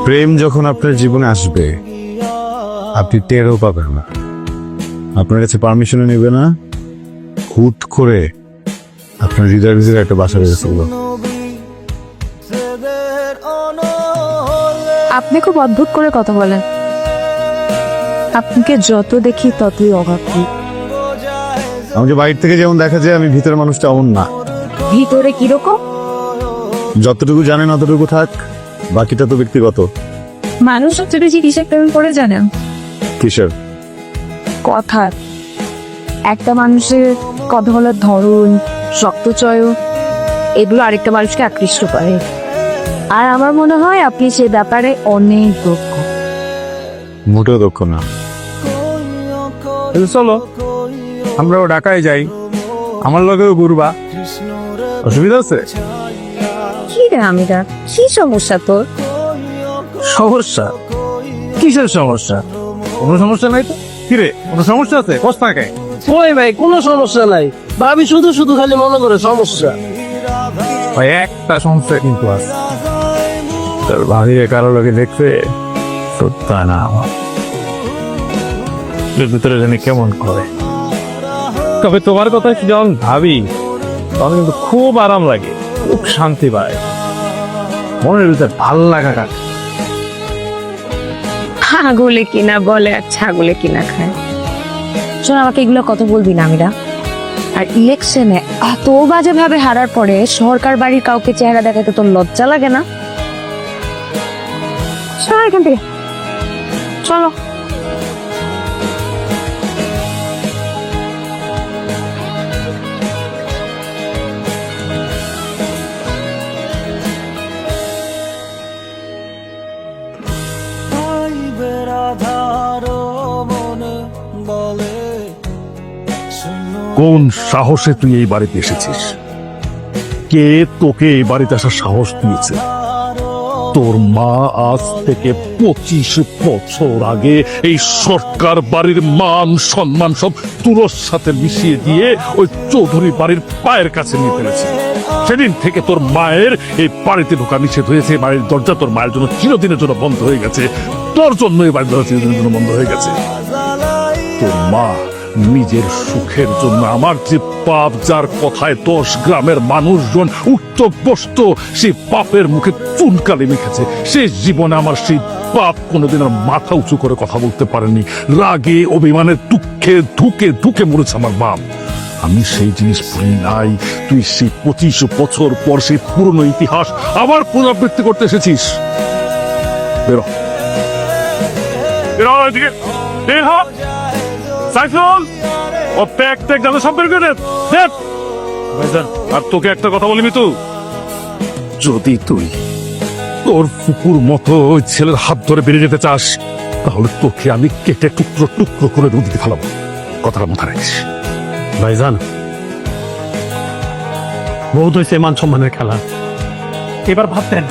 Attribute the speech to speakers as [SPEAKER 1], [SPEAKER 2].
[SPEAKER 1] প্রেম যখন আপনার জীবনে আসবে আপনি টেরও পাবেন না। আপনার কাছে পারমিশনও নেবে না, হুট করে আপনার হৃদয়ের ভিতরে একটা বাসা বেঁধে ফেললো।
[SPEAKER 2] আপনি খুব অদ্ভুত করে কথা বলেন। আপনাকে যত দেখি ততই অবাক হই।
[SPEAKER 1] আমাকে বাইরে থেকে যেমন দেখা যায় আমি ভিতরের মানুষটা এমন না।
[SPEAKER 2] ভিতরে কিরকম?
[SPEAKER 1] যতটুকু জানেন অতটুকু থাক, বাকিটা তো ব্যক্তিগত।
[SPEAKER 2] মানুষ সবচেয়ে বেশি কিসের প্রেম করে জানেন?
[SPEAKER 1] কিসের?
[SPEAKER 2] কথা। একটা মানুষের কথা বলার ধরন, শক্তচয়, এগুলো আরেকটা মানুষকে আকৃষ্ট করে। আর আমার মনে হয় আপনি সে ব্যাপারে অনেক দক্ষ।
[SPEAKER 1] মোটেও দক্ষ না।
[SPEAKER 3] চলো আমরাও ঢাকায় যাই, আমার লগেও ঘুরবা, অসুবিধা আছে?
[SPEAKER 2] কি রে আমিরা, কি সমস্যা তোর?
[SPEAKER 3] সমস্যা? কিসের সমস্যা? কোনো সমস্যা নাই তো। কিরে, কোনো সমস্যা আছে? কষ্ট থাকে।
[SPEAKER 4] ওই ভাই কোনো সমস্যা নাই, ভাবি শুধু শুধু খালি মনে করে সমস্যা।
[SPEAKER 3] ভাই একটা সমস্যা কিন্তু আছে, তোর ভাবিরে কারো লোকে দেখতে সত্য না আমার ভিতরে জানি কেমন করে। তবে তোমার কথা যখন ভাবি তখন কিন্তু খুব আরাম লাগে, খুব শান্তি পায়, মনের ভিতরে ভাল লাগা কাজ।
[SPEAKER 2] ছাগলে কিনা বলে আর ছাগলে কিনা খায়। শোন, আমাকে এগুলো কথা বলবি না আমিরা। আর ইলেকশনে এত বাজে ভাবে হারার পরে সরকার বাড়ির কাউকে চেহারা দেখাতে তোর লজ্জা লাগে না? চলো এখান থেকে, চলো।
[SPEAKER 5] কোন সাহসে তুই এই বাড়িতে এসেছিস? কে তোকে এই বাড়িতে আসার সাহস দিয়েছে? তোর মা আজ থেকে 25 বছর আগে এই সরকার বাড়ির মান সম্মান সব তুলোর সাথে মিশিয়ে দিয়ে ওই চৌধুরী বাড়ির পায়ের কাছে নিয়ে ফেলেছে। সেদিন থেকে তোর মায়ের এই বাড়িতে ঢোকা নিষেধ হয়েছে। বাড়ির দরজা তোর মায়ের জন্য চিরদিনের জন্য বন্ধ হয়ে গেছে। তোর জন্য এই বাড়ির দরজা চিরদিনের জন্য বন্ধ হয়ে গেছে। তোর মা নিজের সুখের জন্য আমার যে পাপ, যার কথায় 10 গ্রামের মানুষজন উঠত বসত, সেই পাপের মুখে চুনকালি মেখেছে। সে জীবনে আমার সেই পাপ কোনোদিন আর মাথা উঁচু করে কথা বলতে পারেনি। রাগে অভিমানের দুঃখে ধুকে ধুকে মরেছে আমার বাপ। আমি সেই জিনিস ভুলি নাই। তুই সেই 25 বছর পর সেই পুরনো ইতিহাস আবার পুনরাবৃত্তি করতে এসেছিস। বেরো, বেরো এদিকে, বের হ। সাইফুল, ও প্যাক ট্যাক দাদা সব বের করে দে। ভাইজান, আর তোকে একটা কথা বলি মিতু, যদি তুই তোর ফুকুর মতো ওই ছেলের হাত ধরে বেরিয়ে যেতে চাস তাহলে তোকে আমি কেটে টুকরো টুকরো করে নদীতে ফেলাবো। কথাটা মাথা রাখিস।
[SPEAKER 4] ভাইজান, বহুত হয়েছে মান সম্মানের খেলা, এবার ভাবতেন